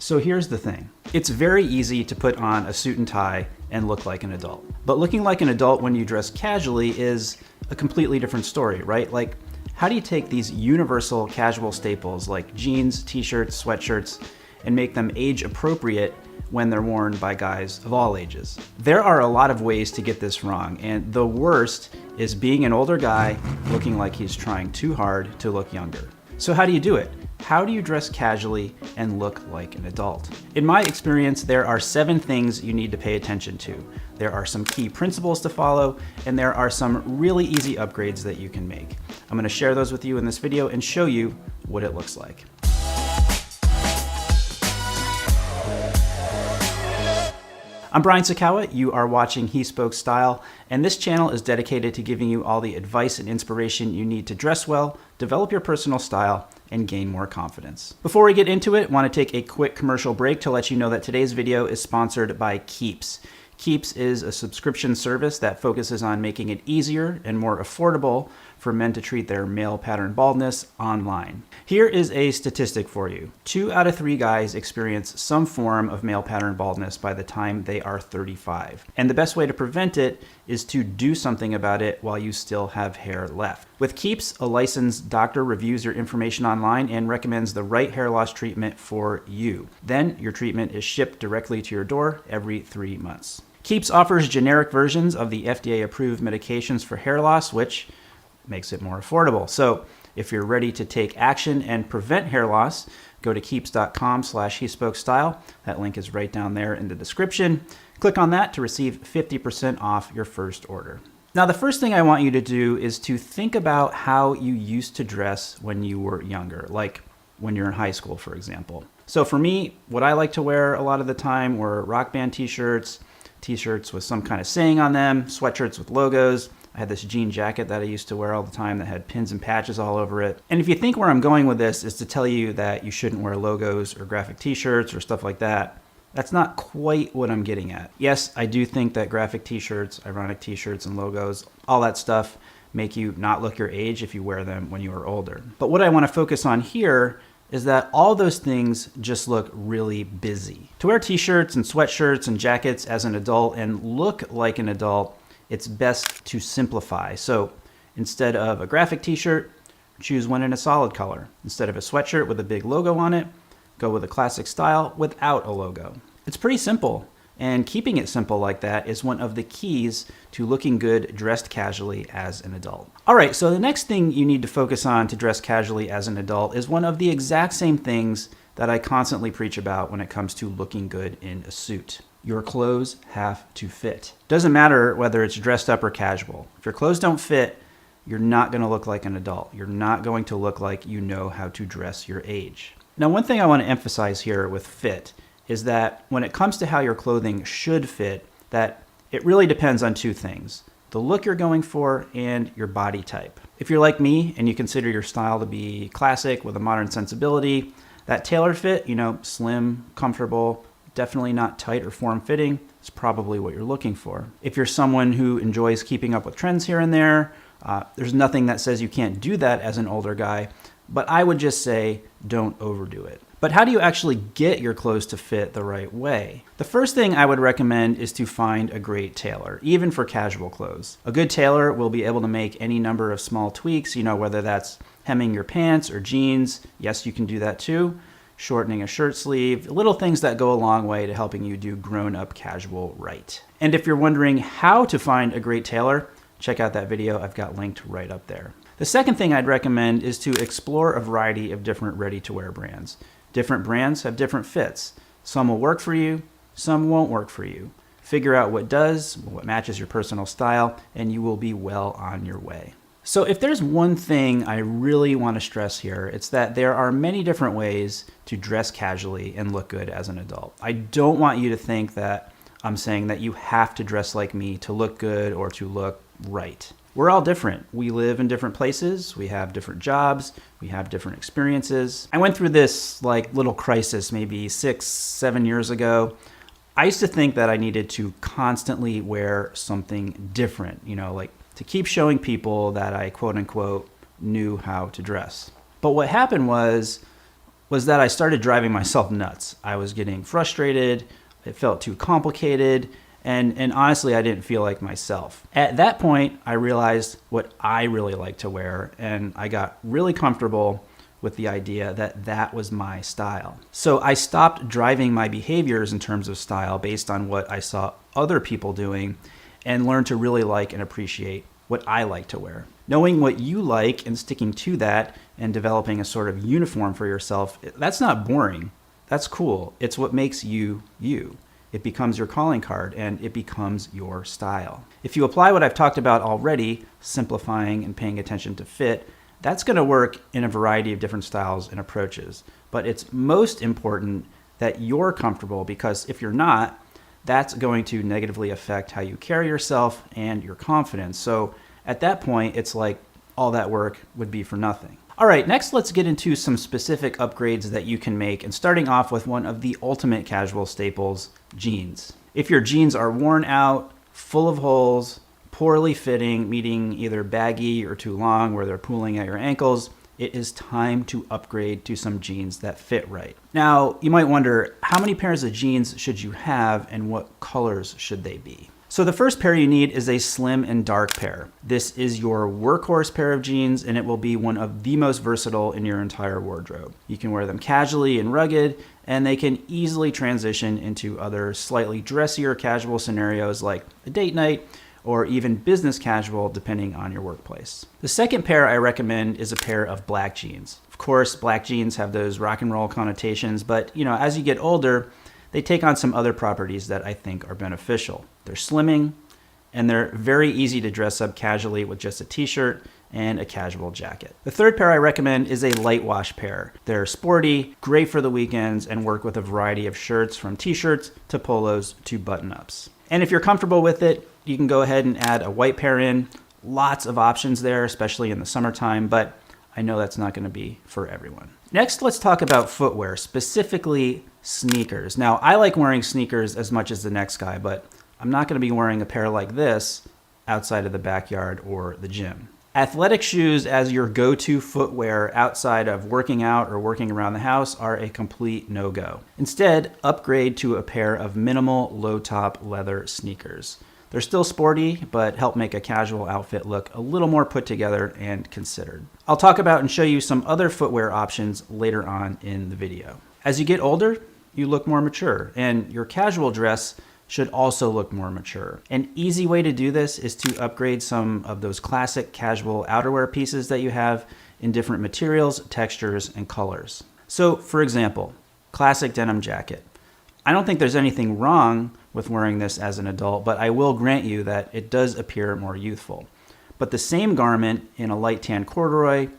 So here's the thing. It's very easy to put on a suit and tie and look like an adult. But looking like an adult when you dress casually is a completely different story, right? Like, how do you take these universal casual staples like jeans, t-shirts, sweatshirts, and make them age appropriate when they're worn by guys of all ages? There are a lot of ways to get this wrong, and the worst is being an older guy looking like he's trying too hard to look younger. So how do you do it? How do you dress casually and look like an adult? In my experience, there are 7 things you need to pay attention to. There are some key principles to follow, and there are some really easy upgrades that you can make. I'm gonna share those with you in this video and show you what it looks like. I'm Brian Sacawa, you are watching He Spoke Style, and this channel is dedicated to giving you all the advice and inspiration you need to dress well, develop your personal style, and gain more confidence. Before we get into it, I want to take a quick commercial break to let you know that today's video is sponsored by Keeps. Keeps is a subscription service that focuses on making it easier and more affordable for men to treat their male pattern baldness online. Here is a statistic for you. 2 out of 3 guys experience some form of male pattern baldness by the time they are 35. And the best way to prevent it is to do something about it while you still have hair left. With Keeps, a licensed doctor reviews your information online and recommends the right hair loss treatment for you. Then your treatment is shipped directly to your door every 3 months. Keeps offers generic versions of the FDA-approved medications for hair loss, which makes it more affordable. So if you're ready to take action and prevent hair loss, go to keeps.com/hespokestyle. That link is right down there in the description. Click on that to receive 50% off your first order. Now, the first thing I want you to do is to think about how you used to dress when you were younger, like when you're in high school, for example. So for me, what I like to wear a lot of the time were rock band t-shirts, t-shirts with some kind of saying on them, sweatshirts with logos. I had this jean jacket that I used to wear all the time that had pins and patches all over it. And if you think where I'm going with this is to tell you that you shouldn't wear logos or graphic t-shirts or stuff like that, that's not quite what I'm getting at. Yes, I do think that graphic t-shirts, ironic t-shirts and logos, all that stuff make you not look your age if you wear them when you are older. But what I want to focus on here is that all those things just look really busy. To wear t-shirts and sweatshirts and jackets as an adult and look like an adult, it's best to simplify. So instead of a graphic t-shirt, choose one in a solid color. Instead of a sweatshirt with a big logo on it, go with a classic style without a logo. It's pretty simple, and keeping it simple like that is one of the keys to looking good dressed casually as an adult. All right, so the next thing you need to focus on to dress casually as an adult is one of the exact same things that I constantly preach about when it comes to looking good in a suit. Your clothes have to fit. Doesn't matter whether it's dressed up or casual. If your clothes don't fit, you're not gonna look like an adult. You're not going to look like you know how to dress your age. Now, one thing I wanna emphasize here with fit is that when it comes to how your clothing should fit, that it really depends on 2 things: the look you're going for and your body type. If you're like me and you consider your style to be classic with a modern sensibility, that tailored fit, slim, comfortable, definitely not tight or form-fitting, is probably what you're looking for. If you're someone who enjoys keeping up with trends here and there, there's nothing that says you can't do that as an older guy, but I would just say don't overdo it. But how do you actually get your clothes to fit the right way? The first thing I would recommend is to find a great tailor, even for casual clothes. A good tailor will be able to make any number of small tweaks, whether that's hemming your pants or jeans. Yes, you can do that too. Shortening a shirt sleeve, little things that go a long way to helping you do grown-up casual right. And if you're wondering how to find a great tailor, check out that video I've got linked right up there. The second thing I'd recommend is to explore a variety of different ready-to-wear brands. Different brands have different fits. Some will work for you, some won't work for you. Figure out what does, what matches your personal style, and you will be well on your way. So if there's one thing I really want to stress here, it's that there are many different ways to dress casually and look good as an adult. I don't want you to think that I'm saying that you have to dress like me to look good or to look right. We're all different. We live in different places. We have different jobs. We have different experiences. I went through this little crisis maybe 6-7 years ago. I used to think that I needed to constantly wear something different, to keep showing people that I quote unquote knew how to dress. But what happened was was that I started driving myself nuts. I was getting frustrated, it felt too complicated, and honestly, I didn't feel like myself. At that point, I realized what I really like to wear, and I got really comfortable with the idea that that was my style. So I stopped driving my behaviors in terms of style based on what I saw other people doing and learned to really like and appreciate what I like to wear. Knowing what you like and sticking to that and developing a sort of uniform for yourself, that's not boring. That's cool. It's what makes you, you. It becomes your calling card and it becomes your style. If you apply what I've talked about already, simplifying and paying attention to fit, that's going to work in a variety of different styles and approaches. But it's most important that you're comfortable, because if you're not, that's going to negatively affect how you carry yourself and your confidence. So at that point, it's like all that work would be for nothing. All right, next let's get into some specific upgrades that you can make, and starting off with one of the ultimate casual staples, jeans. If your jeans are worn out, full of holes, poorly fitting, meaning either baggy or too long where they're pooling at your ankles, it is time to upgrade to some jeans that fit right. Now, you might wonder, how many pairs of jeans should you have and what colors should they be? So the first pair you need is a slim and dark pair. This is your workhorse pair of jeans, and it will be one of the most versatile in your entire wardrobe. You can wear them casually and rugged, and they can easily transition into other slightly dressier casual scenarios like a date night or even business casual, depending on your workplace. The second pair I recommend is a pair of black jeans. Of course, black jeans have those rock and roll connotations, but as you get older, they take on some other properties that I think are beneficial. They're slimming, and they're very easy to dress up casually with just a t-shirt and a casual jacket. The third pair I recommend is a light wash pair. They're sporty, great for the weekends, and work with a variety of shirts, from t-shirts to polos to button-ups. And if you're comfortable with it, you can go ahead and add a white pair in. Lots of options there, especially in the summertime, but I know that's not going to be for everyone. Next, let's talk about footwear, specifically sneakers. Now, I like wearing sneakers as much as the next guy, but I'm not going to be wearing a pair like this outside of the backyard or the gym. Athletic shoes as your go-to footwear outside of working out or working around the house are a complete no-go. Instead, upgrade to a pair of minimal low-top leather sneakers. They're still sporty, but help make a casual outfit look a little more put together and considered. I'll talk about and show you some other footwear options later on in the video. As you get older, you look more mature, and your casual dress should also look more mature. An easy way to do this is to upgrade some of those classic casual outerwear pieces that you have in different materials, textures, and colors. So, for example, classic denim jacket. I don't think there's anything wrong with wearing this as an adult, but I will grant you that it does appear more youthful. But the same garment in a light tan corduroy,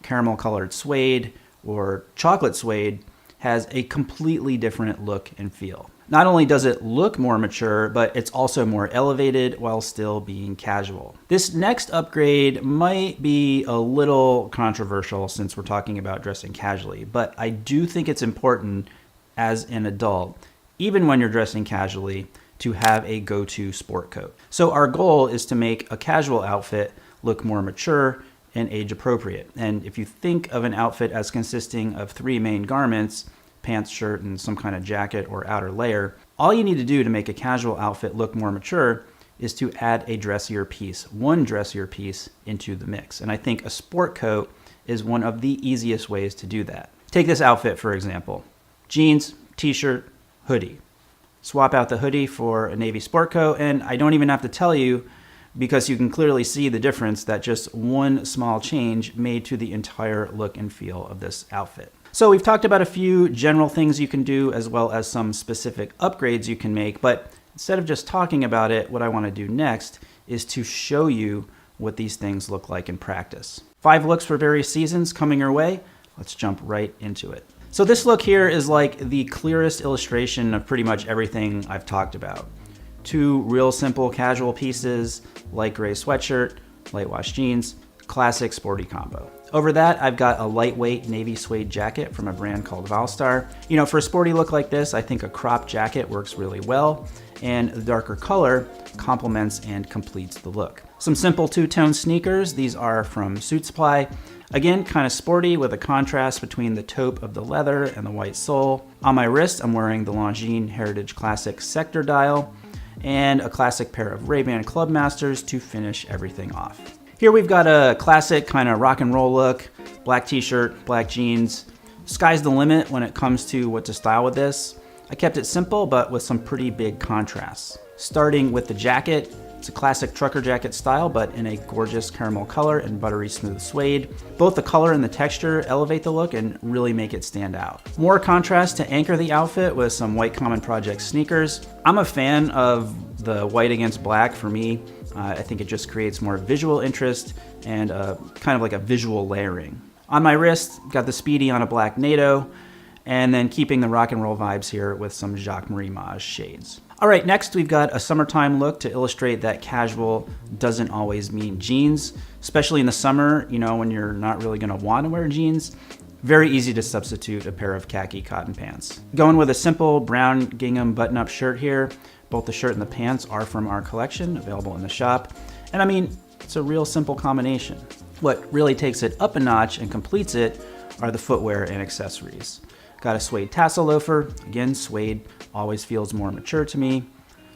caramel colored suede, or chocolate suede has a completely different look and feel. Not only does it look more mature, but it's also more elevated while still being casual. This next upgrade might be a little controversial since we're talking about dressing casually, but I do think it's important as an adult, even when you're dressing casually, to have a go-to sport coat. So our goal is to make a casual outfit look more mature and age appropriate. And if you think of an outfit as consisting of three main garments, pants, shirt, and some kind of jacket or outer layer, all you need to do to make a casual outfit look more mature is to add a dressier piece, one dressier piece into the mix. And I think a sport coat is one of the easiest ways to do that. Take this outfit, for example. Jeans, t-shirt, hoodie. Swap out the hoodie for a navy sport coat, and I don't even have to tell you, because you can clearly see the difference that just one small change made to the entire look and feel of this outfit. So we've talked about a few general things you can do as well as some specific upgrades you can make, but instead of just talking about it, what I want to do next is to show you what these things look like in practice. 5 looks for various seasons coming your way. Let's jump right into it. So this look here is like the clearest illustration of pretty much everything I've talked about. 2 real simple casual pieces, light gray sweatshirt, light wash jeans, classic sporty combo. Over that, I've got a lightweight navy suede jacket from a brand called Valstar. For a sporty look like this, I think a crop jacket works really well, and the darker color complements and completes the look. Some simple two-tone sneakers. These are from Suit Supply. Again, kind of sporty with a contrast between the taupe of the leather and the white sole. On my wrist, I'm wearing the Longines Heritage Classic Sector dial and a classic pair of Ray-Ban Clubmasters to finish everything off. Here we've got a classic kind of rock and roll look, black t-shirt, black jeans. Sky's the limit when it comes to what to style with this. I kept it simple, but with some pretty big contrasts. Starting with the jacket, it's a classic trucker jacket style, but in a gorgeous caramel color and buttery smooth suede. Both the color and the texture elevate the look and really make it stand out. More contrast to anchor the outfit with some white Common Project sneakers. I'm a fan of the white against black. For me, I think it just creates more visual interest and kind of like a visual layering. On my wrist, got the Speedy on a black NATO, and then keeping the rock and roll vibes here with some Jacques-Marie Mage shades. All right, next we've got a summertime look to illustrate that casual doesn't always mean jeans, especially in the summer, you know, when you're not really gonna want to wear jeans. Very easy to substitute a pair of khaki cotton pants. Going with a simple brown gingham button-up shirt here. Both the shirt and the pants are from our collection, available in the shop. And I mean, it's a real simple combination. What really takes it up a notch and completes it are the footwear and accessories. Got a suede tassel loafer. Again, suede always feels more mature to me.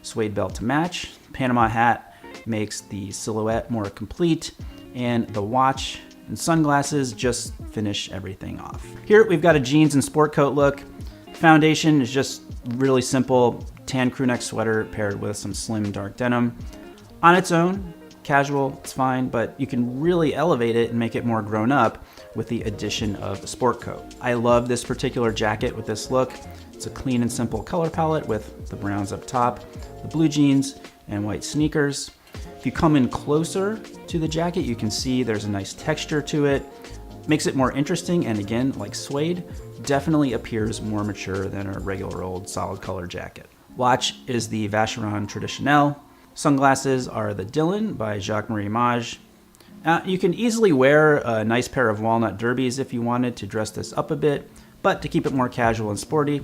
Suede belt to match. Panama hat makes the silhouette more complete. And the watch and sunglasses just finish everything off. Here we've got a jeans and sport coat look. Foundation is just really simple. Tan crew neck sweater paired with some slim dark denim. On its own, casual, it's fine, but you can really elevate it and make it more grown up with the addition of a sport coat. I love this particular jacket with this look. It's a clean and simple color palette with the browns up top, the blue jeans, and white sneakers. If you come in closer to the jacket, you can see there's a nice texture to it. Makes it more interesting, and again, like suede, definitely appears more mature than a regular old solid color jacket. Watch is the Vacheron Traditionnel. Sunglasses are the Dylan by Jacques-Marie Mage. You can easily wear a nice pair of walnut derbies if you wanted to dress this up a bit, but to keep it more casual and sporty,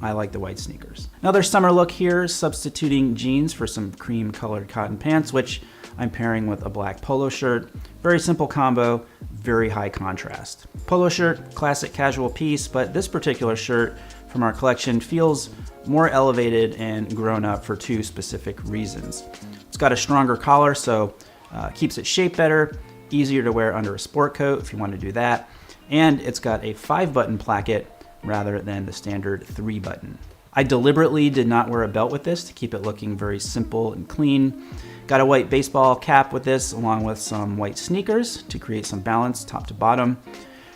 I like the white sneakers. Another summer look here, substituting jeans for some cream colored cotton pants, which I'm pairing with a black polo shirt. Very simple combo, very high contrast. Polo shirt, classic casual piece, but this particular shirt from our collection feels more elevated and grown up for two specific reasons. It's got a stronger collar, so keeps it shaped better, easier to wear under a sport coat if you want to do that, and it's got a 5-button placket rather than the standard 3-button. I deliberately did not wear a belt with this to keep it looking very simple and clean. Got a white baseball cap with this along with some white sneakers to create some balance top to bottom.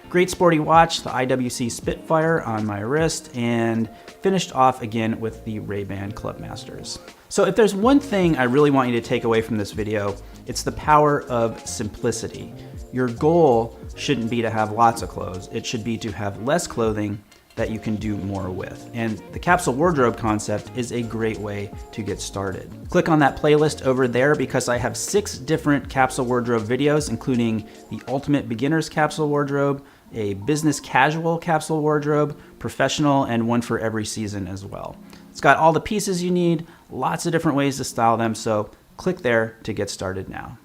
Great sporty watch, the IWC Spitfire on my wrist, and finished off again with the Ray-Ban Clubmasters. So if there's one thing I really want you to take away from this video, it's the power of simplicity. Your goal shouldn't be to have lots of clothes. It should be to have less clothing that you can do more with. And the capsule wardrobe concept is a great way to get started. Click on that playlist over there because I have 6 different capsule wardrobe videos, including the ultimate beginner's capsule wardrobe, a business casual capsule wardrobe, professional, and one for every season as well. It's got all the pieces you need, lots of different ways to style them, so click there to get started now.